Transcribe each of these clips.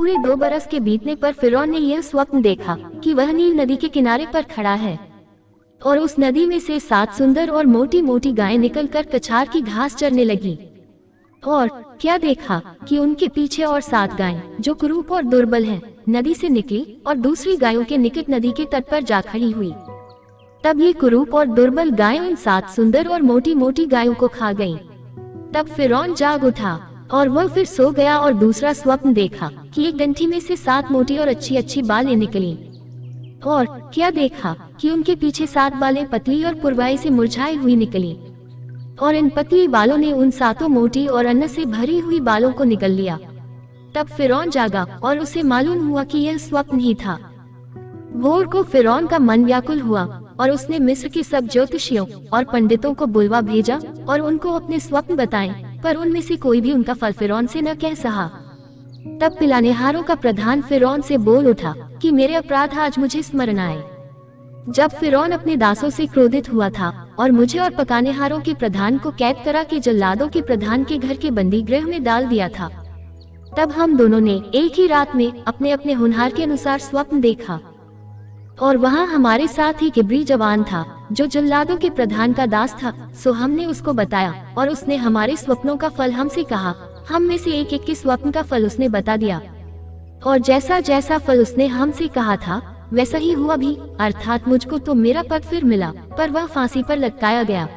पूरे 2 बरस के बीतने पर फिरौन ने यह स्वप्न देखा कि वह नील नदी के किनारे पर खड़ा है और उस नदी में से 7 सुंदर और मोटी मोटी गायें निकलकर कछार की घास चरने लगी। और क्या देखा कि उनके पीछे और 7 गायें जो कुरूप और दुर्बल हैं, नदी से निकली और दूसरी गायों के निकट नदी के तट पर जा खड़ी हुई। तब ये कुरूप और दुर्बल गायें उन 7 सुंदर और मोटी मोटी गायों को खा गईं। तब फिरौन जाग उठा और वह फिर सो गया और दूसरा स्वप्न देखा कि एक डंठी में से 7 मोटी और अच्छी अच्छी बालें निकली। और क्या देखा कि उनके पीछे 7 बालें पतली और पुरवाई से मुरझाई हुई निकली और इन पतली बालों ने उन 7 मोटी और अन्न से भरी हुई बालों को निगल लिया। तब फिरौन जागा और उसे मालूम हुआ कि यह स्वप्न ही था। भोर को फिरौन का मन व्याकुल हुआ और उसने मिस्र के सब ज्योतिषियों और पंडितों को बुलवा भेजा और उनको अपने स्वप्न बताए, पर उनमें से कोई भी उनका फल फिरौन से न कह सका। तब पिलानेहारों का प्रधान फिरौन से बोल उठा कि मेरे अपराध आज मुझे स्मरण आए। जब फिरौन अपने दासों से क्रोधित हुआ था और मुझे और पकानेहारों के प्रधान को कैद करा के जल्लादों के प्रधान के घर के बंदी गृह में डाल दिया था, तब हम दोनों ने एक ही रात में अपने अपने हुनर के अनुसार स्वप्न देखा। और वहाँ हमारे साथ ही किब्री जवान था जो जल्लादों के प्रधान का दास था। सो हमने उसको बताया और उसने हमारे स्वप्नों का फल हमसे कहा। हम में से एक एक के स्वप्न का फल उसने बता दिया और जैसा जैसा फल उसने हमसे कहा था वैसा ही हुआ भी, अर्थात मुझको तो मेरा पद फिर मिला, पर वह फांसी पर लटकाया गया।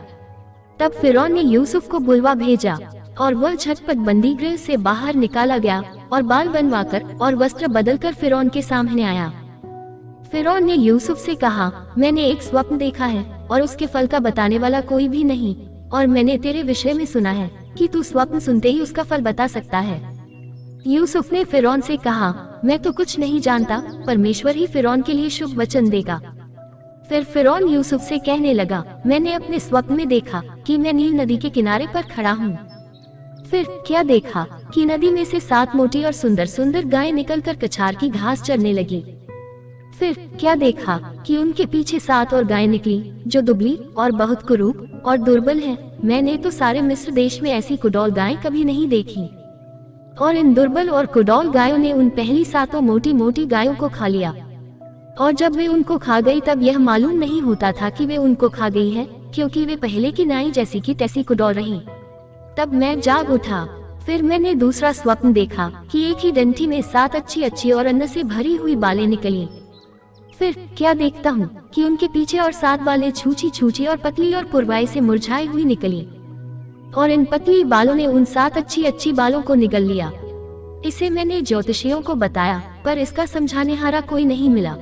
तब फिरौन ने यूसुफ को बुलवा भेजा और वह झटपट बंदी गृह से बाहर निकाला गया और बाल बनवाकर और वस्त्र बदलकर फिरौन के सामने आया। फिरौन ने यूसुफ से कहा, मैंने एक स्वप्न देखा है और उसके फल का बताने वाला कोई भी नहीं, और मैंने तेरे विषय में सुना है कि तू स्वप्न सुनते ही उसका फल बता सकता है। यूसुफ ने फिरौन से कहा, मैं तो कुछ नहीं जानता, परमेश्वर ही फिरौन के लिए शुभ वचन देगा। फिर फिरौन यूसुफ से कहने लगा, मैंने अपने स्वप्न में देखा कि मैं नील नदी के किनारे पर खड़ा हूँ। फिर क्या देखा कि नदी में से 7 मोटी और सुंदर सुंदर गायें निकलकर कछार की घास चरने लगी। फिर क्या देखा कि उनके पीछे 7 और गायें निकली जो दुबली और बहुत कुरूप और दुर्बल हैं। मैंने तो सारे मिस्र देश में ऐसी कुडौल गायें कभी नहीं देखी। और इन दुर्बल और कुडौल गायों ने उन पहली 7 मोटी मोटी गायों को खा लिया, और जब वे उनको खा गई तब यह मालूम नहीं होता था कि वे उनको खा गई है, क्योंकि वे पहले की नाई जैसी की तैसी कुडौल रही। तब मैं जाग उठा। फिर मैंने दूसरा स्वप्न देखा कि एक ही डंठी में 7 अच्छी अच्छी और अन्न से भरी हुई बालें निकली। फिर क्या देखता हूँ कि उनके पीछे और 7 बालें छूछी छूछी और पतली और पुरवाई से मुरझाई हुई निकली, और इन पतली बालों ने उन 7 अच्छी अच्छी बालों को निगल लिया। इसे मैंने ज्योतिषियों को बताया, पर इसका समझाने हारा कोई नहीं मिला।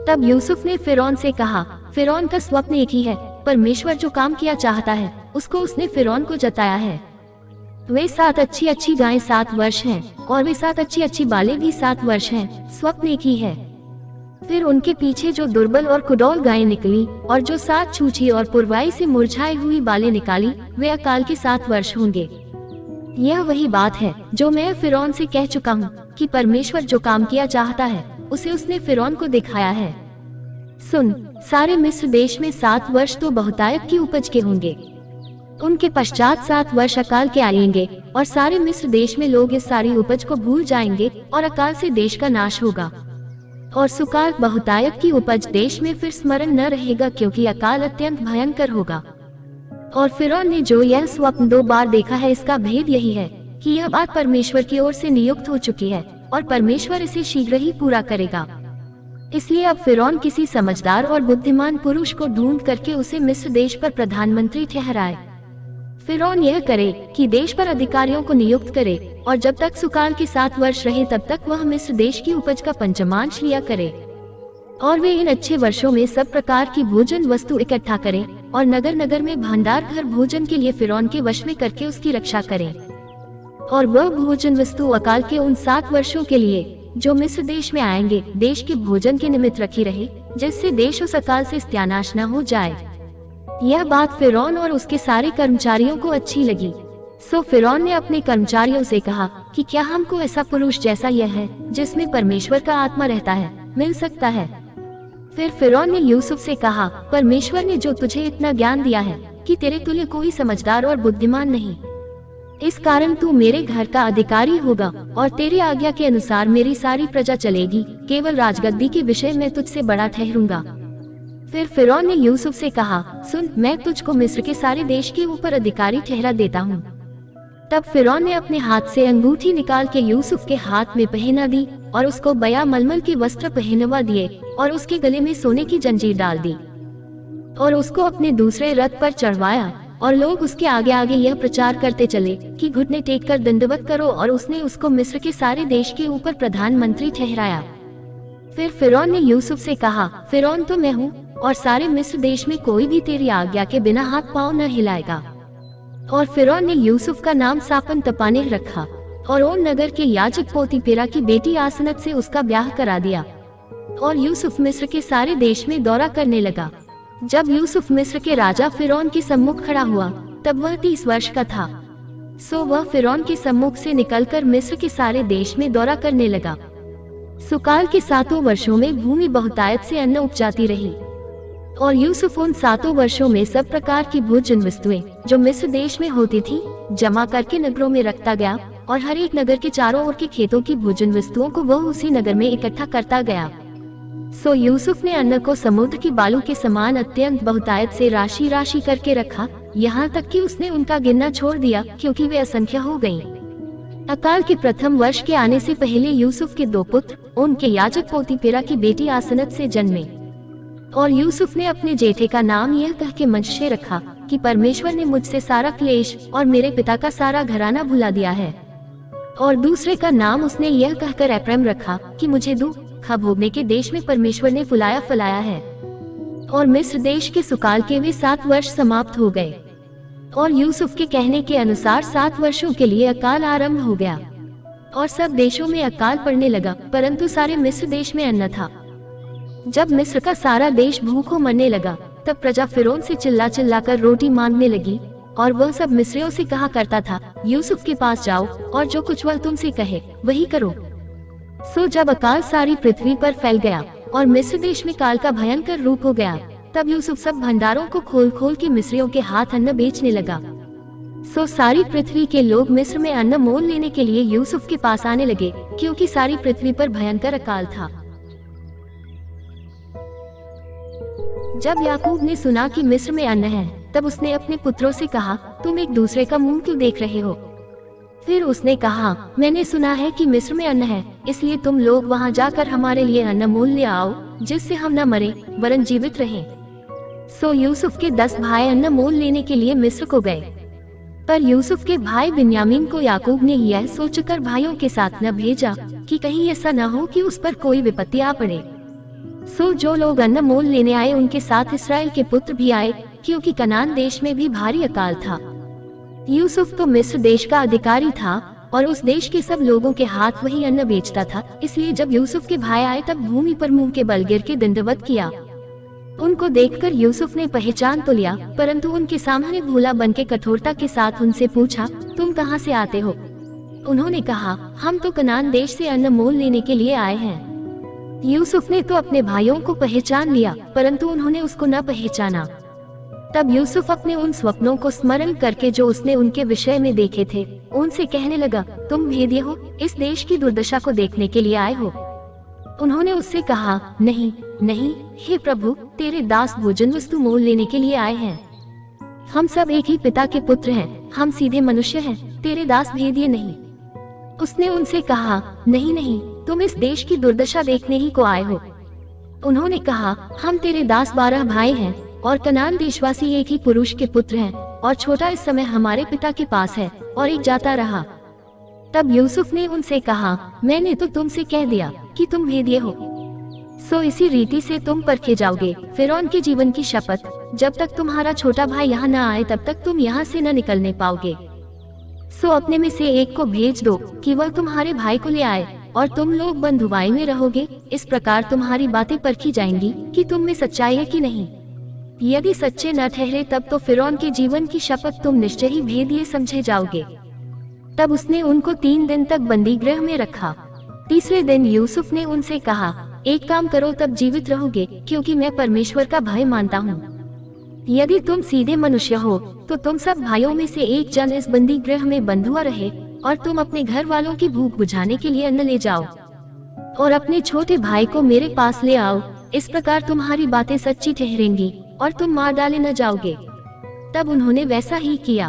तब यूसुफ ने फिरौन से कहा, फिरौन का स्वप्न एक ही है, परमेश्वर जो काम किया चाहता है उसको उसने फिरौन को जताया है। वे 7 अच्छी अच्छी गायें 7 वर्ष हैं, और वे 7 अच्छी अच्छी बालें भी 7 वर्ष हैं। स्वप्न एक ही है। फिर उनके पीछे जो दुर्बल और कुडौल गायें निकली और जो 7 छूछी और पुरवाई से मुरझाई हुई बालें निकाली, वे अकाल के 7 वर्ष होंगे। यह वही बात है जो मैं फिरौन से कह चुका हूँ कि परमेश्वर जो काम किया चाहता है उसे उसने फिरौन को दिखाया है। सुन, सारे मिस्र देश में 7 वर्ष तो बहुतायत की उपज के होंगे। उनके पश्चात 7 वर्ष अकाल के आएंगे, और सारे मिस्र देश में लोग इस सारी उपज को भूल जाएंगे और अकाल से देश का नाश होगा। और सुकाल बहुतायत की उपज देश में फिर स्मरण न रहेगा, क्योंकि अकाल अत्यंत भयंकर होगा। और फिरौन ने जो यह स्वप्न 2 बार देखा है, इसका भेद यही है कि यह बात परमेश्वर की ओर से नियुक्त हो चुकी है और परमेश्वर इसे शीघ्र ही पूरा करेगा। इसलिए अब फिरौन किसी समझदार और बुद्धिमान पुरुष को ढूंढ करके उसे मिस्र देश पर प्रधानमंत्री ठहराए। फिरौन यह करे कि देश पर अधिकारियों को नियुक्त करे, और जब तक सुकाल के 7 वर्ष रहे तब तक वह मिस्र देश की उपज का पंचमांश लिया करे, और वे इन अच्छे वर्षों में सब प्रकार की भोजन वस्तु इकट्ठा करें, और नगर नगर में भंडार घर भोजन के लिए फिरौन के वश में करके उसकी रक्षा करें। और वह भोजन वस्तु अकाल के उन 7 वर्षों के लिए जो मिस्र देश में आएंगे देश के भोजन के निमित्त रखी रहे, जिससे देश उस अकाल से सत्यानाश न हो जाए। यह बात फिरौन और उसके सारे कर्मचारियों को अच्छी लगी। सो फिरौन ने अपने कर्मचारियों से कहा कि क्या हमको ऐसा पुरुष जैसा यह है जिसमें परमेश्वर का आत्मा रहता है मिल सकता है। फिर फिरौन ने यूसुफ से कहा, परमेश्वर ने जो तुझे इतना ज्ञान दिया है कि तेरे तुल्य कोई समझदार और बुद्धिमान नहीं, इस कारण तू मेरे घर का अधिकारी होगा और तेरी आज्ञा के अनुसार मेरी सारी प्रजा चलेगी। केवल राजगद्दी के विषय में तुझसे बड़ा ठहरूंगा। फिर फिरौन ने यूसुफ से कहा, सुन, मैं तुझको मिस्र के सारे देश के ऊपर अधिकारी ठहरा देता हूँ। तब फिरौन ने अपने हाथ से अंगूठी निकाल के यूसुफ के हाथ में पहना दी और उसको बया मलमल के वस्त्र पहनवा दिए और उसके गले में सोने की जंजीर डाल दी और उसको अपने दूसरे रथ पर चढ़वाया। और लोग उसके आगे आगे यह प्रचार करते चले कि घुटने टेक कर दंडवत करो, और उसने उसको मिस्र के सारे देश के ऊपर प्रधानमंत्री ठहराया। फिर फिरौन ने यूसुफ से कहा, फिरौन तो मैं हूँ और सारे मिस्र देश में कोई भी तेरी आज्ञा के बिना हाथ पांव न हिलाएगा। और फिरौन ने यूसुफ का नाम सापन तपानेह रखा और ओन नगर के याजक पोतीपेरा की बेटी आसनत से उसका ब्याह करा दिया। और यूसुफ मिस्र के सारे देश में दौरा करने लगा। जब यूसुफ मिस्र के राजा फिरौन के सम्मुख खड़ा हुआ तब वह 30 वर्ष का था। सो वह फिरौन के सम्मुख से निकलकर मिस्र के सारे देश में दौरा करने लगा। सुकाल के 7 वर्षों में भूमि बहुतायत से अन्न उपजाती रही और यूसुफ उन 7 वर्षों में सब प्रकार की भोजन वस्तुएं जो मिस्र देश में होती थी जमा करके नगरों में रखता गया, और हर एक नगर के चारों ओर के खेतों की भोजन वस्तुओं को वह उसी नगर में इकट्ठा करता गया। सो यूसुफ ने अन्न को समुद्र की बालू के समान अत्यंत बहुतायत से राशि राशि करके रखा, यहाँ तक कि उसने उनका गिनना छोड़ दिया क्योंकि वे असंख्य हो गईं। अकाल के प्रथम वर्ष के आने से पहले यूसुफ के 2 पुत्र उनके याजक पोतीपेरा की बेटी आसनत से जन्मे। और यूसुफ ने अपने जेठे का नाम यह कह के मनश्शे रखा कि परमेश्वर ने मुझसे सारा क्लेश और मेरे पिता का सारा घराना भुला दिया है। और दूसरे का नाम उसने यह कहकर एप्रैम रखा कि मुझे दुख भोगने के देश में परमेश्वर ने फुलाया फलाया है। और मिस्र देश के सुकाल के वे 7 वर्ष समाप्त हो गए। और यूसुफ के कहने के अनुसार 7 वर्षों के लिए अकाल आरंभ हो गया और सब देशों में अकाल पड़ने लगा, परंतु सारे मिस्र देश में अन्न था। जब मिस्र का सारा देश भूखों मरने लगा तब प्रजा फिरौन से चिल्ला चिल्ला कर रोटी मांगने लगी, और वह सब मिस्रियों से कहा करता था, यूसुफ के पास जाओ और जो कुछ वह तुमसे कहे वही करो। सो जब अकाल सारी पृथ्वी पर फैल गया और मिस्र देश में काल का भयंकर रूप हो गया, तब यूसुफ सब भंडारों को खोल खोल के मिस्रियों के हाथ अन्न बेचने लगा। सो सारी पृथ्वी के लोग मिस्र में अन्न मोल लेने के लिए यूसुफ के पास आने लगे, क्योंकि सारी पृथ्वी पर भयंकर अकाल था। जब याकूब ने सुना कि मिस्र में अन्न है, तब उसने अपने पुत्रों से कहा, तुम एक दूसरे का मुंह क्यों देख रहे हो? फिर उसने कहा, मैंने सुना है कि मिस्र में अन्न है, इसलिए तुम लोग वहां जाकर हमारे लिए अन्न मोल ले आओ, जिससे हम न मरे वरन जीवित रहें। सो यूसुफ के 10 भाई अन्न मोल लेने के लिए मिस्र को गए। पर यूसुफ के भाई बिन्यामीन को याकूब ने यह सोचकर भाइयों के साथ न भेजा कि कहीं ऐसा न हो कि उस पर कोई विपत्ति आ पड़े। सो जो लोग अन्न मोल लेने आए उनके साथ इस्राएल के पुत्र भी आए, क्योंकि कनान देश में भी भारी अकाल था। यूसुफ तो मिस्र देश का अधिकारी था और उस देश के सब लोगों के हाथ वही अन्न बेचता था, इसलिए जब यूसुफ के भाई आए तब भूमि पर मुंह के बल गिर के दंडवत किया। उनको देखकर यूसुफ ने पहचान तो लिया, परंतु उनके सामने भूला बनके कठोरता के साथ उनसे पूछा, तुम कहाँ से आते हो? उन्होंने कहा, हम तो कनान देश से अन्न मोल लेने के लिए आए हैं। यूसुफ ने तो अपने भाइयों को पहचान लिया, परंतु उन्होंने उसको न पहचाना। तब यूसुफ अपने उन स्वप्नों को स्मरण करके जो उसने उनके विषय में देखे थे, उनसे कहने लगा, तुम भेदिए हो, इस देश की दुर्दशा को देखने के लिए आए हो? उन्होंने उससे कहा, नहीं नहीं, हे प्रभु, तेरे दास भोजन वस्तु मोल लेने के लिए आए हैं। हम सब एक ही पिता के पुत्र हैं, हम सीधे मनुष्य हैं, तेरे दास भेदिए नहीं। उसने उनसे कहा, नहीं नहीं, तुम इस देश की दुर्दशा देखने ही को आए हो। उन्होंने कहा, हम तेरे दास 12 भाई हैं और कनान देशवासी एक ही पुरुष के पुत्र हैं, और छोटा इस समय हमारे पिता के पास है और एक जाता रहा। तब यूसुफ ने उनसे कहा, मैंने तो तुमसे कह दिया कि तुम भेदिए हो, सो इसी रीति से तुम परखे जाओगे। फिरौन के जीवन की शपथ, जब तक तुम्हारा छोटा भाई यहाँ न आए तब तक तुम यहाँ से न निकलने पाओगे। सो अपने में से एक को भेज दो कि वह तुम्हारे भाई को ले आए, और तुम लोग बंधुआई में रहोगे। इस प्रकार तुम्हारी बातें परखी जाएंगी कि तुम में सच्चाई है कि नहीं। यदि सच्चे न ठहरे तब तो फिरौन के जीवन की शपथ तुम निश्चय ही भेदिए समझे जाओगे। तब उसने उनको 3 दिन तक बंदी गृह में रखा। तीसरे दिन यूसुफ ने उनसे कहा, एक काम करो, तब जीवित रहोगे, क्योंकि मैं परमेश्वर का भय मानता हूँ। यदि तुम सीधे मनुष्य हो तो तुम सब भाइयों में से एक जन इस बंदी गृह में बंद हुआ रहे और तुम अपने घर वालों की भूख बुझाने के लिए अन्न ले जाओ और अपने छोटे भाई को मेरे पास ले आओ। इस प्रकार तुम्हारी बातें सच्ची ठहरेंगी और तुम मार डाले न जाओगे। तब उन्होंने वैसा ही किया।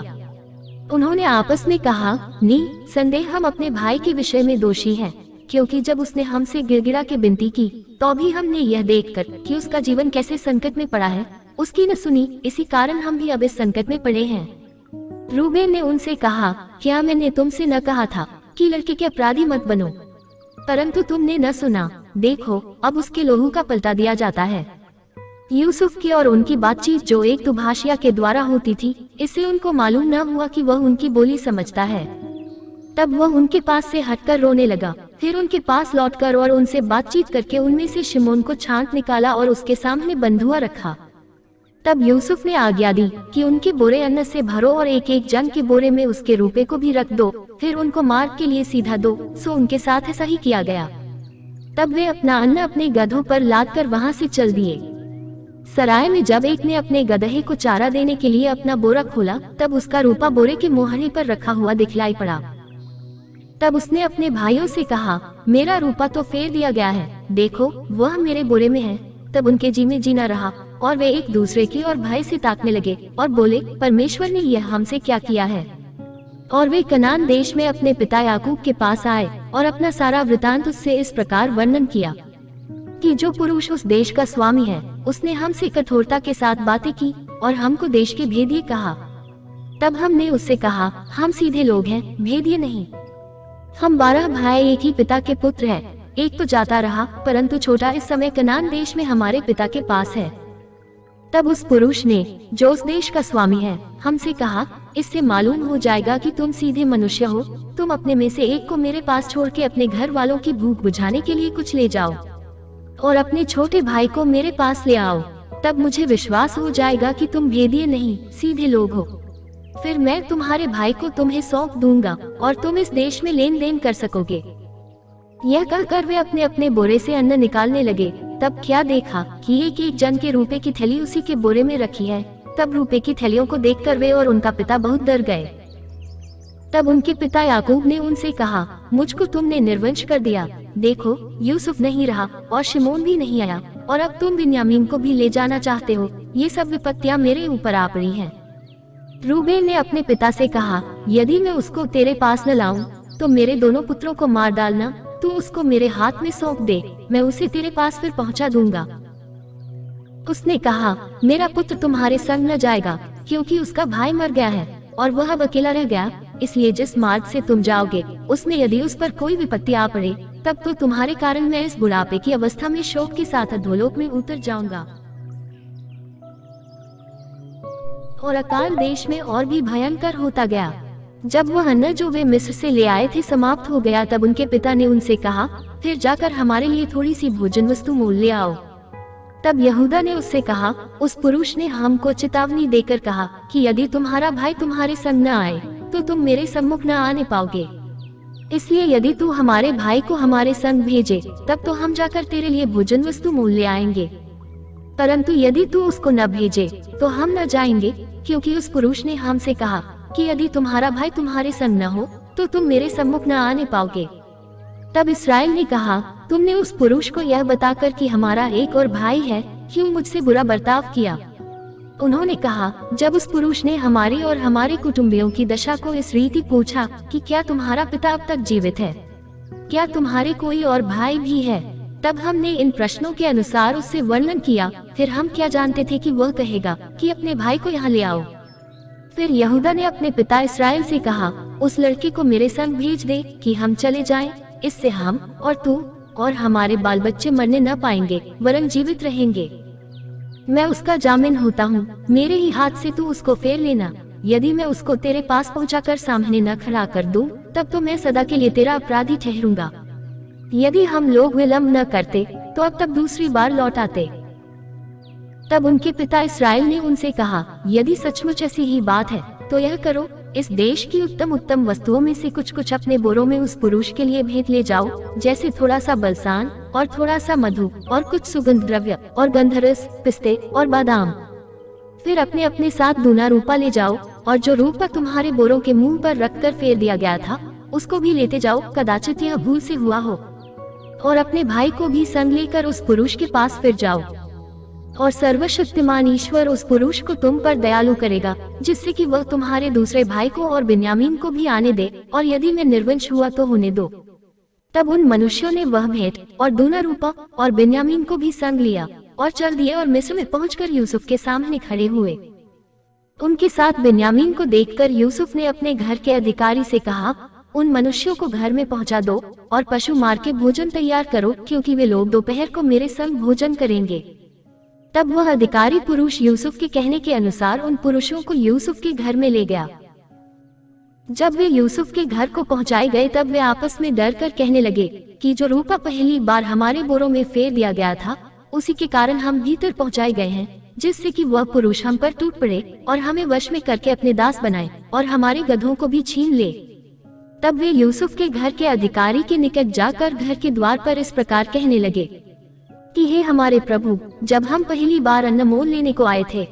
उन्होंने आपस में कहा, निसंदेह हम अपने भाई के विषय में दोषी हैं, क्योंकि जब उसने हमसे गिड़गिड़ा के विनती की तो भी हमने यह देखकर कि उसका जीवन कैसे संकट में पड़ा है उसकी न सुनी। इसी कारण हम भी अब इस संकट में पड़े हैं। रूबेन ने उनसे कहा, क्या मैंने तुमसे न कहा था कि लड़के के अपराधी मत बनो? परंतु तुमने न सुना। देखो, अब उसके लोहू का पलटा दिया जाता है। यूसुफ की और उनकी बातचीत जो एक दुभाषिया के द्वारा होती थी, इससे उनको मालूम न हुआ कि वह उनकी बोली समझता है। तब वह उनके पास से हटकर रोने लगा। फिर उनके पास लौटकर और उनसे बातचीत करके उनमें से शिमोन को छांट निकाला और उसके सामने बंधुआ रखा। तब यूसुफ ने आज्ञा दी कि उनके बोरे अन्न से भरो और एक एक जन के बोरे में उसके रुपए को भी रख दो, फिर उनको मार्ग के लिए सीधा दो। सो उनके साथ ऐसा ही किया गया। तब वे अपना अन्न अपने गधों पर लाद कर वहाँ से चल दिए। सराय में जब एक ने अपने गधे को चारा देने के लिए अपना बोरा खोला, तब उसका रूपा बोरे के मोहरे पर रखा हुआ दिखलाई पड़ा। तब उसने अपने भाइयों से कहा, मेरा रूपा तो फेर दिया गया है, देखो वह मेरे बोरे में है। तब उनके जी में जी न रहा और वे एक दूसरे की और भय से ताकने लगे और बोले, परमेश्वर ने यह हमसे क्या किया है? और वे कनान देश में अपने पिता याकूब के पास आए और अपना सारा वृतांत उससे इस प्रकार वर्णन किया कि जो पुरुष उस देश का स्वामी है, उसने हमसे कठोरता के साथ बातें की और हमको देश के भेदिए कहा। तब हमने उससे कहा, हम सीधे लोग हैं, भेदिए नहीं। हम 12 भाई एक ही पिता के पुत्र हैं। एक तो जाता रहा, परंतु छोटा इस समय कनान देश में हमारे पिता के पास है। तब उस पुरुष ने, जो उस देश का स्वामी है, हमसे कहा, इससे मालूम हो जाएगा कि तुम सीधे मनुष्य हो। तुम अपने में से एक को मेरे पास छोड़ के अपने घर वालों की भूख बुझाने के लिए कुछ ले जाओ और अपने छोटे भाई को मेरे पास ले आओ। तब मुझे विश्वास हो जाएगा कि तुम भेदिए नहीं, सीधे लोग हो। फिर मैं तुम्हारे भाई को तुम्हें सौंप दूंगा और तुम इस देश में लेन देन कर सकोगे। यह कहकर वे अपने अपने बोरे से अन्न निकालने लगे। तब क्या देखा कि एक एक जन के रुपए की थैली उसी के बोरे में रखी है। तब रुपए की थैलियों को देखकर वे और उनका पिता बहुत डर गए। तब उनके पिता याकूब ने उनसे कहा, मुझको तुमने निर्वंश कर दिया। देखो, यूसुफ नहीं रहा और शिमोन भी नहीं आया और अब तुम बिन्यामीन को भी ले जाना चाहते हो। ये सब विपत्तियां मेरे ऊपर आ पड़ी हैं। रूबेन ने अपने पिता से कहा, यदि मैं उसको तेरे पास न लाऊं तो मेरे दोनों पुत्रों को मार डालना। तू उसको मेरे हाथ में सौंप दे, मैं उसे तेरे पास फिर पहुंचा दूंगा। उसने कहा, मेरा पुत्र तुम्हारे संग न जाएगा, क्योंकि उसका भाई मर गया है और वह अब अकेला रह गया। इसलिए जिस मार्ग से तुम जाओगे उसमें यदि उस पर कोई विपत्ति आ पड़े, तब तो तुम्हारे कारण मैं इस बुढ़ापे की अवस्था में शोक के साथ अधोलोक में उतर जाऊंगा। और अकाल देश में और भी भयंकर होता गया। जब वह अन्न जो वे मिस्र से ले आए थे समाप्त हो गया, तब उनके पिता ने उनसे कहा, फिर जाकर हमारे लिए थोड़ी सी भोजन वस्तु मोल ले आओ। तब यहूदा ने उससे कहा, उस पुरुष ने हमको चेतावनी देकर कहा कि यदि तुम्हारा भाई तुम्हारे संग न आए तो तुम मेरे सम्मुख न आने पाओगे। इसलिए यदि तू हमारे भाई को हमारे संग भेजे, तब तो हम जाकर तेरे लिए भोजन वस्तु मोल ले आएंगे। परंतु यदि तू उसको न भेजे तो हम न जाएंगे, क्योंकि उस पुरुष ने हमसे कहा कि यदि तुम्हारा भाई तुम्हारे संग न हो तो तुम मेरे सम्मुख न आने पाओगे। तब इस्राएल ने कहा, तुमने उस पुरुष को यह बताकर कि हमारा एक और भाई है, क्यों मुझसे बुरा बर्ताव किया? उन्होंने कहा, जब उस पुरुष ने हमारी और हमारे कुटुंबियों की दशा को इस रीति पूछा कि क्या तुम्हारा पिता अब तक जीवित है, क्या तुम्हारे कोई और भाई भी है, तब हमने इन प्रश्नों के अनुसार उससे वर्णन किया। फिर हम क्या जानते थे कि वह कहेगा कि अपने भाई को यहाँ ले आओ। फिर यहूदा ने अपने पिता इस्राएल से कहा, उस लड़के को मेरे संग भेज दे कि हम चले जाएं। इससे हम और तू और हमारे बाल बच्चे मरने न पाएंगे, वरन जीवित रहेंगे। मैं उसका जामिन होता हूँ, मेरे ही हाथ से तू उसको फेर लेना। यदि मैं उसको तेरे पास पहुँचाकर सामने न खड़ा कर दूं, तब तो मैं सदा के लिए तेरा अपराधी ठहरूंगा। यदि हम लोग विलम्ब न करते तो अब तक दूसरी बार लौट आते। तब उनके पिता इस्राएल ने उनसे कहा, यदि सचमुच ऐसी ही बात है तो यह करो, इस देश की उत्तम उत्तम वस्तुओं में से कुछ कुछ अपने बोरों में उस पुरुष के लिए भेंट ले जाओ, जैसे थोड़ा सा बलसान और थोड़ा सा मधु और कुछ सुगंध द्रव्य और गंधरस, पिस्ते और बादाम। फिर अपने अपने साथ दूना रूपा ले जाओ, और जो रूपा तुम्हारे बोरों के मुंह पर रखकर फेर दिया गया था उसको भी लेते जाओ, कदाचित यह भूल से हुआ हो। और अपने भाई को भी संग लेकर उस पुरुष के पास फिर जाओ, और सर्वशक्तिमान ईश्वर उस पुरुष को तुम पर दयालु करेगा, जिससे कि वह तुम्हारे दूसरे भाई को और बिन्यामीन को भी आने दे, और यदि मैं निर्वंश हुआ तो होने दो। तब उन मनुष्यों ने वह भेंट और दूना रूपा और बिन्यामीन को भी संग लिया और चल दिए, और मिस्र में पहुंचकर यूसुफ के सामने खड़े हुए। उनके साथ बिन्यामीन को देखकर यूसुफ ने अपने घर के अधिकारी से कहा, उन मनुष्यों को घर में पहुंचा दो और पशु मार के भोजन तैयार करो, क्योंकि वे लोग दोपहर को मेरे संग भोजन करेंगे। तब वह अधिकारी पुरुष यूसुफ के कहने के अनुसार उन पुरुषों को यूसुफ के घर में ले गया। जब वे यूसुफ के घर को पहुंचाए गए तब वे आपस में डर कर कहने लगे कि जो रूपा पहली बार हमारे बोरों में फेर दिया गया था उसी के कारण हम भीतर पहुंचाए गए हैं, जिससे कि वह पुरुष हम पर टूट पड़े और हमें वश में करके अपने दास बनाए और हमारे गधों को भी छीन ले। तब वे यूसुफ के घर के अधिकारी के निकट जाकर घर के द्वार पर इस प्रकार कहने लगे कि हे हमारे प्रभु, जब हम पहली बार अन्न मोल लेने को आए थे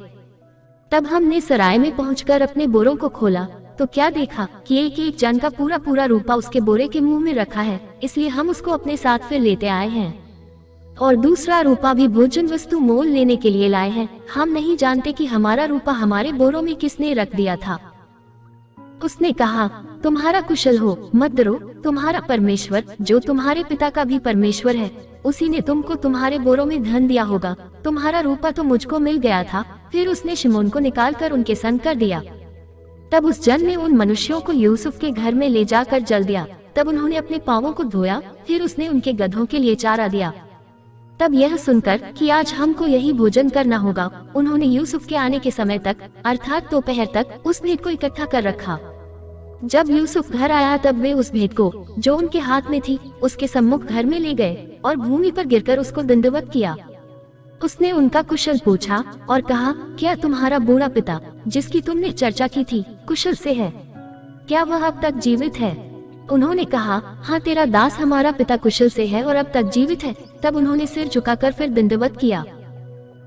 तब हमने सराय में पहुंचकर अपने बोरों को खोला तो क्या देखा कि एक एक जन का पूरा पूरा रूपा उसके बोरे के मुंह में रखा है, इसलिए हम उसको अपने साथ फिर लेते आए हैं। और दूसरा रूपा भी भोजन वस्तु मोल लेने के लिए लाए हैं। हम नहीं जानते कि हमारा रूपा हमारे बोरों में किसने रख दिया था। उसने कहा, तुम्हारा कुशल हो, मत डरो, तुम्हारा परमेश्वर जो तुम्हारे पिता का भी परमेश्वर है, उसी ने तुमको तुम्हारे बोरों में धन दिया होगा। तुम्हारा रूपा तो मुझको मिल गया था। फिर उसने शिमोन को निकाल कर उनके संग कर दिया। तब उस जन ने उन मनुष्यों को यूसुफ के घर में ले जाकर जल दिया। तब उन्होंने अपने पांवों को धोया, फिर उसने उनके गधों के लिए चारा दिया। तब यह सुनकर कि आज हमको यही भोजन करना होगा, उन्होंने यूसुफ के आने के समय तक अर्थात दोपहर तक उस भेंट को इकट्ठा कर रखा। जब यूसुफ घर आया तब वे उस भेंट को जो उनके हाथ में थी उसके सम्मुख घर में ले गए और भूमि पर गिरकर उसको दंडवत किया। उसने उनका कुशल पूछा और कहा, क्या तुम्हारा बूढ़ा पिता जिसकी तुमने चर्चा की थी कुशल से है? क्या वह अब तक जीवित है? उन्होंने कहा, हाँ, तेरा दास हमारा पिता कुशल से है और अब तक जीवित है। तब उन्होंने सिर झुकाकर फिर दंडवत किया।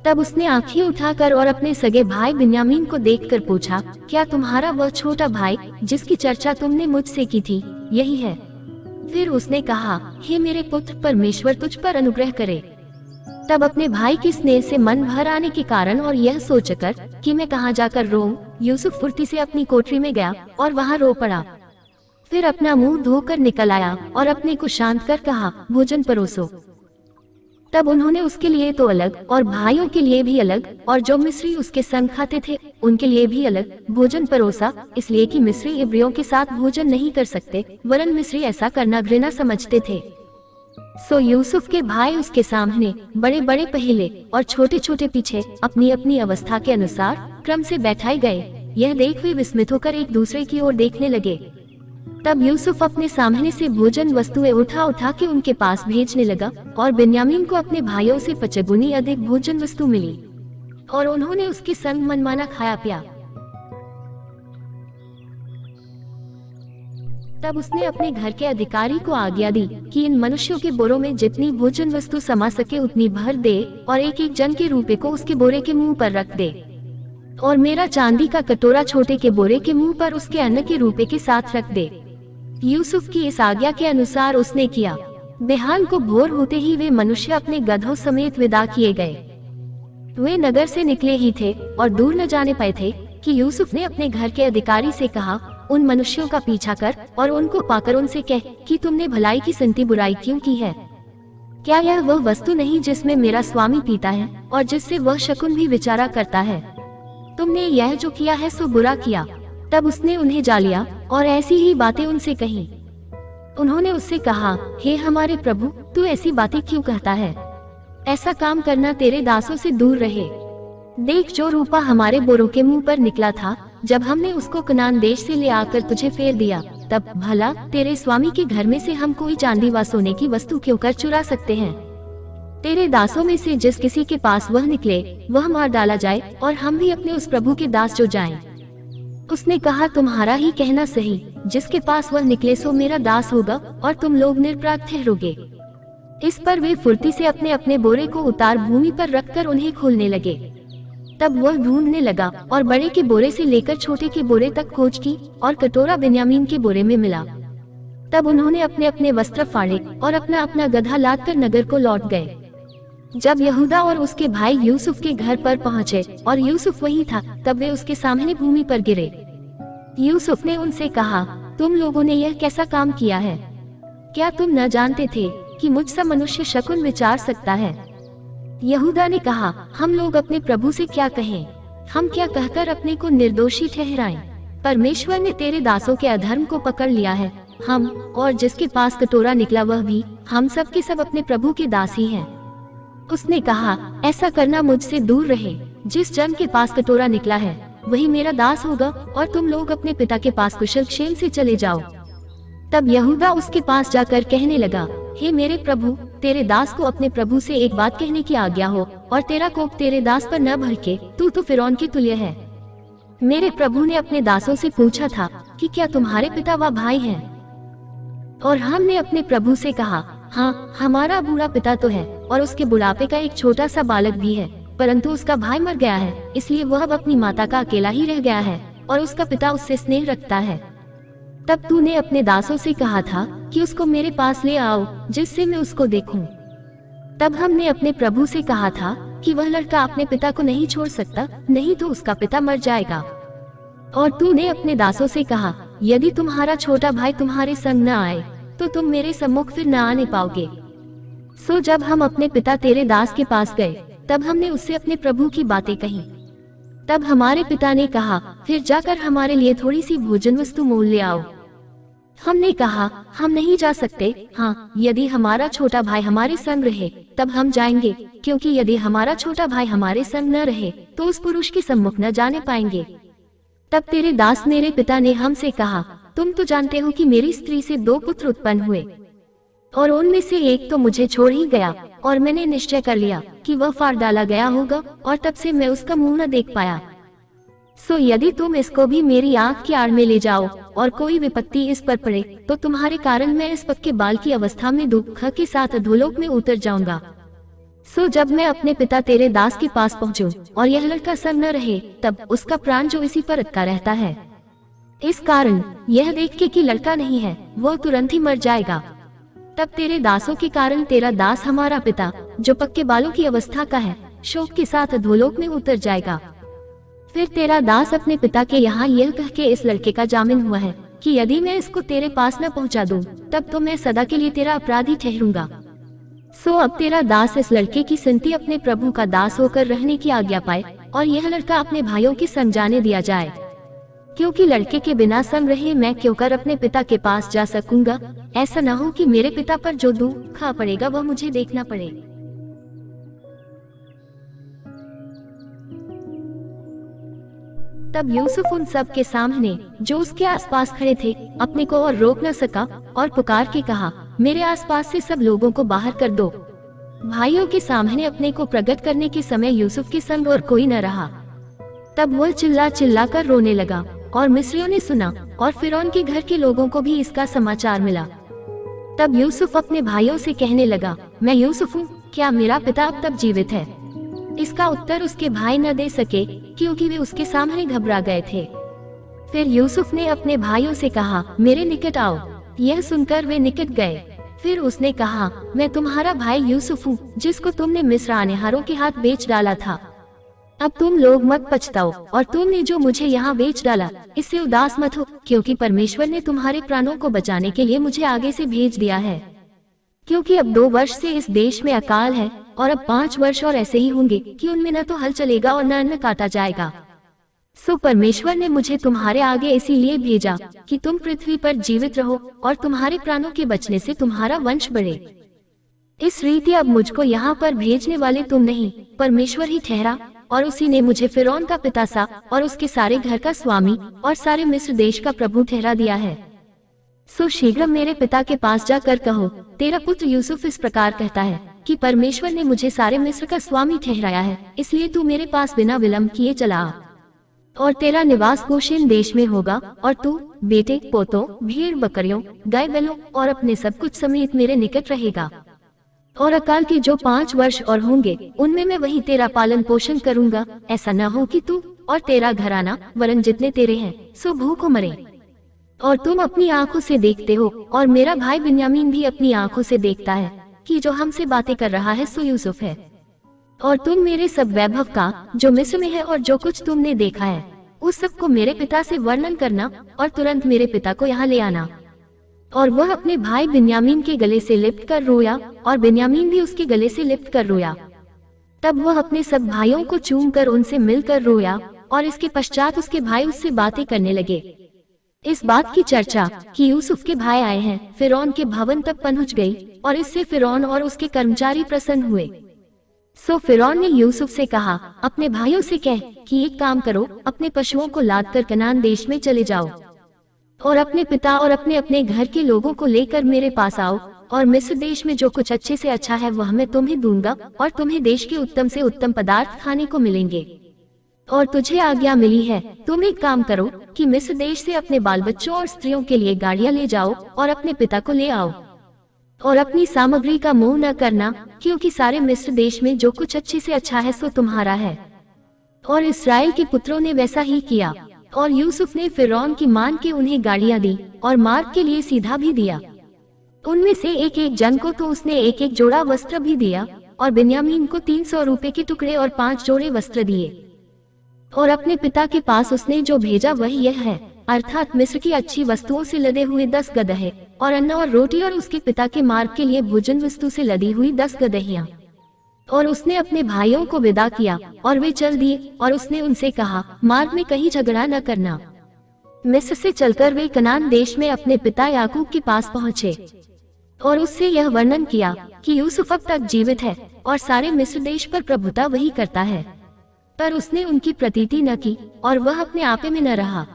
तब उसने आंखें उठाकर और अपने सगे भाई बिन्यामीन को देखकर पूछा, क्या तुम्हारा वह छोटा भाई जिसकी चर्चा तुमने मुझसे की थी यही है? फिर उसने कहा, हे मेरे पुत्र, परमेश्वर तुझ पर अनुग्रह करे। तब अपने भाई के स्नेह से मन भर आने के कारण और यह सोचकर कि मैं कहाँ जाकर रोऊं, यूसुफ फुर्ती से अपनी कोठरी में गया और वहाँ रो पड़ा। फिर अपना मुंह धोकर निकल आया और अपने को शांत कर कहा, भोजन परोसो। तब उन्होंने उसके लिए तो अलग और भाइयों के लिए भी अलग और जो मिस्री उसके संग खाते थे उनके लिए भी अलग भोजन परोसा, इसलिए कि मिस्री इब्रियों के साथ भोजन नहीं कर सकते, वरन मिस्री ऐसा करना घृणा समझते थे। सो यूसुफ के भाई उसके सामने बड़े बड़े पहले और छोटे छोटे पीछे अपनी अपनी अवस्था के अनुसार क्रम से बैठाए गए। यह देख वे विस्मित होकर एक दूसरे की ओर देखने लगे। तब यूसुफ अपने सामने से भोजन वस्तुएं उठा उठा के उनके पास भेजने लगा और बिन्यामीन को अपने भाइयों से 5 गुनी अधिक भोजन वस्तु मिली और उन्होंने उसके संग मनमाना खाया पिया। तब उसने अपने घर के अधिकारी को आज्ञा दी कि इन मनुष्यों के बोरों में जितनी भोजन वस्तु समा सके उतनी भर दे और एक एक जन के रूपे को उसके बोरे के मुंह पर रख दे, और मेरा चांदी का कटोरा छोटे के बोरे के मुंह पर उसके अन्न के रूपे के साथ रख दे। यूसुफ की इस आज्ञा के अनुसार उसने किया। बिहान को भोर होते ही वे मनुष्य अपने गधों समेत विदा किए गए। वे नगर से निकले ही थे और दूर न जाने पाए थे कि यूसुफ ने अपने घर के अधिकारी से कहा, उन मनुष्यों का पीछा कर और उनको पाकर उनसे कह कि तुमने भलाई की संति बुराई क्यों की है? क्या यह वह वस्तु नहीं जिसमें मेरा स्वामी पीता है और जिससे वह शकुन भी विचारा करता है? तुमने यह जो किया है सो बुरा किया। तब उसने उन्हें जा लिया और ऐसी ही बातें उनसे कही। उन्होंने उससे कहा, हे हमारे प्रभु, तू ऐसी बातें क्यों कहता है? ऐसा काम करना तेरे दासों से दूर रहे। देख, जो रूपा हमारे बोरों के मुंह पर निकला था जब हमने उसको कनान देश से ले आकर तुझे फेर दिया, तब भला तेरे स्वामी के घर में से हम कोई चांदी व सोने की वस्तु क्यों कर चुरा सकते हैं? तेरे दासों में से जिस किसी के पास वह निकले वह मार डाला जाए और हम भी अपने उस प्रभु के दास जो जाएं। उसने कहा, तुम्हारा ही कहना सही, जिसके पास वह निकले सो मेरा दास होगा और तुम लोग निरपराध ठहरोगे। इस पर वे फुर्ती से अपने अपने बोरे को उतार भूमि पर रखकर उन्हें खोलने लगे। तब वह ढूंढने लगा और बड़े के बोरे से लेकर छोटे के बोरे तक खोज की और कटोरा बिन्यामीन के बोरे में मिला। तब उन्होंने अपने अपने वस्त्र फाड़े और अपना अपना गधा लादकर नगर को लौट गए। जब यहूदा और उसके भाई यूसुफ के घर पर पहुंचे और यूसुफ वहीं था, तब वे उसके सामने भूमि पर गिरे। यूसुफ ने उनसे कहा, तुम लोगों ने यह कैसा काम किया है? क्या तुम न जानते थे कि मुझसे मनुष्य शकुन विचार सकता है? यहूदा ने कहा, हम लोग अपने प्रभु से क्या कहें? हम क्या कहकर अपने को निर्दोषी ठहराएं? परमेश्वर ने तेरे दासों के अधर्म को पकड़ लिया है। हम और जिसके पास कटोरा निकला वह भी, हम सब के सब अपने प्रभु के दास ही हैं। उसने कहा, ऐसा करना मुझसे दूर रहे। जिस जन के पास कटोरा निकला है वही मेरा दास होगा और तुम लोग अपने पिता के पास कुशल क्षेम से चले जाओ। तब यहूदा उसके पास जाकर कहने लगा, हे मेरे प्रभु, तेरे दास को अपने प्रभु से एक बात कहने की आज्ञा हो और तेरा कोप तेरे दास पर न भड़के। तू तो फिरौन के तुल्य है। मेरे प्रभु ने अपने दासों से पूछा था कि क्या तुम्हारे पिता व भाई हैं? और हमने अपने प्रभु से कहा, हाँ, हमारा बूढ़ा पिता तो है और उसके बुढ़ापे का एक छोटा सा बालक भी है, परंतु उसका भाई मर गया है, इसलिए वह अब अपनी माता का अकेला ही रह गया है और उसका पिता उससे स्नेह रखता है। तब तूने अपने दासों से कहा था कि उसको मेरे पास ले आओ जिससे मैं उसको देखूं। तब हमने अपने प्रभु से कहा था कि वह लड़का अपने पिता को नहीं छोड़ सकता, नहीं तो उसका पिता मर जाएगा। और तूने अपने दासों से कहा, यदि तुम्हारा छोटा भाई तुम्हारे संग न आए तो तुम मेरे सम्मुख फिर न आने पाओगे। सो जब हम अपने पिता तेरे दास के पास गए तब हमने उससे अपने प्रभु की बातें कही। तब हमारे पिता ने कहा, फिर जाकर हमारे लिए थोड़ी सी भोजन वस्तु मोल ले आओ। हमने कहा, हम नहीं जा सकते। हाँ, यदि हमारा छोटा भाई हमारे संग रहे तब हम जाएंगे, क्योंकि यदि हमारा छोटा भाई हमारे संग न रहे तो उस पुरुष के सम्मुख न जाने पाएंगे। तब तेरे दास मेरे पिता ने हमसे कहा, तुम तो जानते हो कि मेरी स्त्री से 2 पुत्र उत्पन्न हुए और उनमें से एक तो मुझे छोड़ ही गया और मैंने निश्चय कर लिया कि वह फाड़ डाला गया होगा और तब से मैं उसका मुंह न देख पाया। सो यदि तुम इसको भी मेरी आंख की आड़ में ले जाओ और कोई विपत्ति इस पर पड़े तो तुम्हारे कारण मैं इस पक्के बाल की अवस्था में दुख के साथ अधोलोक में उतर जाऊंगा। सो जब मैं अपने पिता तेरे दास के पास पहुंचूं और यह लड़का संग न रहे तब उसका प्राण जो इसी पर अटका रहता है, इस कारण यह देख के कि लड़का नहीं है वह तुरंत ही मर जाएगा। तब तेरे दासों के कारण तेरा दास हमारा पिता जो पक्के बालों की अवस्था का है शोक के साथ अधोलोक में उतर जाएगा। फिर तेरा दास अपने पिता के यहाँ यह कह के इस लड़के का जामिन हुआ है कि यदि मैं इसको तेरे पास न पहुँचा दूं तब तो मैं सदा के लिए तेरा अपराधी ठहरूंगा। सो अब तेरा दास इस लड़के की संति अपने प्रभु का दास होकर रहने की आज्ञा पाए और यह लड़का अपने भाइयों के संग जाने दिया जाए, क्योंकि लड़के के बिना संग रहे मैं क्यों कर अपने पिता के पास जा सकूंगा। ऐसा न हो कि मेरे पिता पर जो दुख खा पड़ेगा वह मुझे देखना पड़े। तब यूसुफ उन सब के सामने जो उसके आसपास खड़े थे अपने को और रोक न सका और पुकार के कहा, मेरे आसपास से सब लोगों को बाहर कर दो। भाइयों के सामने अपने को प्रकट करने के समय यूसुफ के संग और कोई न रहा। तब वह चिल्ला चिल्ला कर रोने लगा और मिस्रियों ने सुना और फिरौन के घर के लोगों को भी इसका समाचार मिला। तब यूसुफ अपने भाइयों से कहने लगा, मैं यूसुफ हूँ, क्या मेरा पिता अब तक जीवित है? इसका उत्तर उसके भाई न दे सके क्योंकि वे उसके सामने घबरा गए थे। फिर यूसुफ ने अपने भाइयों से कहा, मेरे निकट आओ। यह सुनकर वे निकट गए। फिर उसने कहा, मैं तुम्हारा भाई यूसुफ हूँ जिसको तुमने मिस्र आनेहारों के हाथ बेच डाला था। अब तुम लोग मत पछताओ और तुमने जो मुझे यहाँ बेच डाला इससे उदास मत हो, क्योंकि परमेश्वर ने तुम्हारे प्राणों को बचाने के लिए मुझे आगे से भेज दिया है। क्योंकि अब 2 वर्ष से इस देश में अकाल है और अब 5 वर्ष और ऐसे ही होंगे कि उनमें न तो हल चलेगा और न अन्न काटा जाएगा। सो परमेश्वर ने मुझे तुम्हारे आगे इसीलिए भेजा कि तुम पृथ्वी पर जीवित रहो और तुम्हारे प्राणों के बचने से तुम्हारा वंश बढ़े। इस रीति अब मुझको यहाँ पर भेजने वाले तुम नहीं, परमेश्वर ही ठहरा और उसी ने मुझे फिरौन का पिता सा और उसके सारे घर का स्वामी और सारे मिस्र देश का प्रभु ठहरा दिया है। सो शीघ्र मेरे पिता के पास जाकर कहो, तेरा पुत्र यूसुफ इस प्रकार कहता है कि परमेश्वर ने मुझे सारे मिस्र का स्वामी ठहराया है, इसलिए तू मेरे पास बिना विलंब किए चला आ। और तेरा निवास गोशेन देश में होगा और तू बेटे पोतों भेड़ बकरियों गाय बैलों और अपने सब कुछ समेत मेरे निकट रहेगा। और अकाल के जो 5 वर्ष और होंगे उनमें मैं वही तेरा पालन पोषण करूंगा। ऐसा न हो कि तू और तेरा घराना वरन जितने तेरे हैं सो भूखों मरे। और तुम अपनी आंखों से देखते हो और मेरा भाई बिन्यामीन भी अपनी आंखों से देखता है कि जो हमसे बातें कर रहा है सो यूसुफ है। और तुम मेरे सब वैभव का जो मिस्र में है और जो कुछ तुमने देखा है उस सब को मेरे पिता से वर्णन करना और तुरंत मेरे पिता को यहाँ ले आना। और वह अपने भाई बिन्यामीन के गले से लिपट कर रोया और बिन्यामीन भी उसके गले से लिपट कर रोया। तब वह अपने सब भाइयों को चूम कर उनसे मिलकर रोया और इसके पश्चात उसके भाई उससे बातें करने लगे। इस बात की चर्चा कि यूसुफ के भाई आए हैं फिरौन के भवन तक पहुंच गई और इससे फिरौन और उसके कर्मचारी प्रसन्न हुए। सो फिरौन ने यूसुफ से कहा, अपने भाइयों से कह कि एक काम करो, अपने पशुओं को लाद कर कनान देश में चले जाओ और अपने पिता और अपने अपने घर के लोगों को लेकर मेरे पास आओ और मिस्र देश में जो कुछ अच्छे से अच्छा है वह मैं तुम्हें दूंगा और तुम्हें देश के उत्तम से उत्तम पदार्थ खाने को मिलेंगे। और तुझे आज्ञा मिली है, तुम एक काम करो कि मिस्र देश से अपने बाल बच्चों और स्त्रियों के लिए गाड़ियां ले जाओ और अपने पिता को ले आओ और अपनी सामग्री का मोह न करना, क्योंकि सारे मिस्र देश में जो कुछ अच्छे से अच्छा है सो तुम्हारा है। और इस्राएल के पुत्रों ने वैसा ही किया। और यूसुफ ने फिरौन की मान के उन्हें गाड़ियां दी और मार्ग के लिए सीधा भी दिया। उनमें से एक एक जन को तो उसने एक एक जोड़ा वस्त्र भी दिया और बिन्यामीन को 300 रुपए के टुकड़े और 5 जोड़े वस्त्र दिए। और अपने पिता के पास उसने जो भेजा वही यह है, अर्थात मिस्र की अच्छी वस्तुओं से लदे हुए 10 गदहे और अन्न और रोटी और उसके पिता के मार्ग के लिए भोजन वस्तु से लदी हुई 10 गदहियां। और उसने अपने भाइयों को विदा किया और वे चल दिए। और उसने उनसे कहा, मार्ग में कहीं झगड़ा न करना। मिस्र से चलकर वे कनान देश में अपने पिता याकूब के पास पहुँचे और उससे यह वर्णन किया कि यूसुफ अब तक जीवित है और सारे मिस्र देश पर प्रभुता वही करता है। पर उसने उनकी प्रतीति न की और वह अपने आपे में न रहा।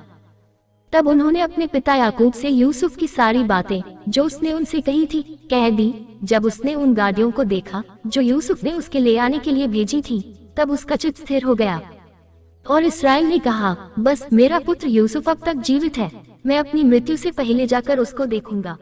तब उन्होंने अपने पिता याकूब से यूसुफ की सारी बातें जो उसने उनसे कही थी कह दी। जब उसने उन गाड़ियों को देखा जो यूसुफ ने उसके ले आने के लिए भेजी थी, तब उसका चित्त स्थिर हो गया। और इस्राएल ने कहा, बस मेरा पुत्र यूसुफ अब तक जीवित है, मैं अपनी मृत्यु से पहले जाकर उसको देखूंगा।